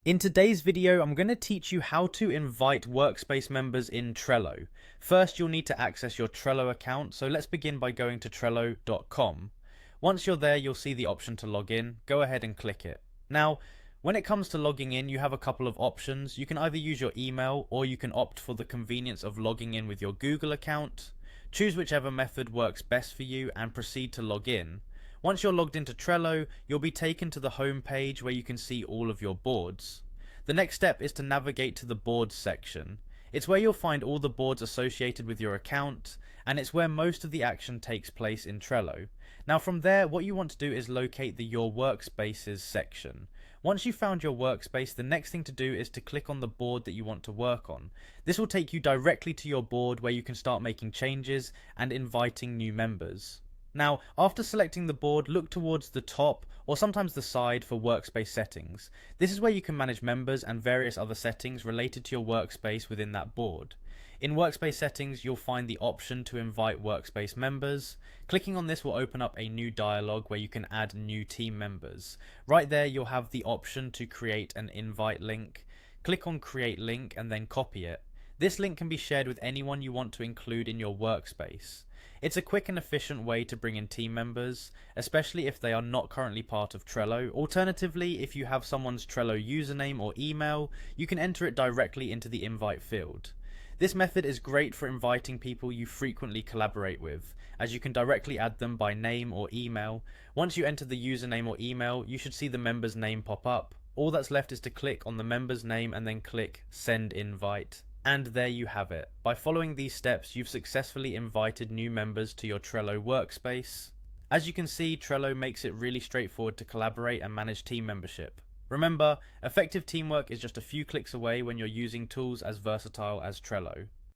In today's video, I'm going to teach you how to invite Workspace members in Trello. First, you'll need to access your Trello account, so let's begin by going to Trello.com. Once you're there, you'll see the option to log in. Go ahead and click it. Now, when it comes to logging in, you have a couple of options. You can either use your email or you can opt for the convenience of logging in with your Google account. Choose whichever method works best for you and proceed to log in. Once you're logged into Trello, you'll be taken to the home page where you can see all of your boards. The next step is to navigate to the boards section. It's where you'll find all the boards associated with your account, and it's where most of the action takes place in Trello. Now from there, what you want to do is locate the Your Workspaces section. Once you've found your workspace, the next thing to do is to click on the board that you want to work on. This will take you directly to your board where you can start making changes and inviting new members. Now, after selecting the board, look towards the top or sometimes the side for workspace settings. This is where you can manage members and various other settings related to your workspace within that board. In workspace settings, you'll find the option to invite workspace members. Clicking on this will open up a new dialog where you can add new team members. Right there, you'll have the option to create an invite link. Click on create link and then copy it. This link can be shared with anyone you want to include in your workspace. It's a quick and efficient way to bring in team members, especially if they are not currently part of Trello. Alternatively, if you have someone's Trello username or email, you can enter it directly into the invite field. This method is great for inviting people you frequently collaborate with, as you can directly add them by name or email. Once you enter the username or email, you should see the member's name pop up. All that's left is to click on the member's name and then click Send Invite. And there you have it. By following these steps, you've successfully invited new members to your Trello workspace. As you can see, Trello makes it really straightforward to collaborate and manage team membership. Remember, effective teamwork is just a few clicks away when you're using tools as versatile as Trello.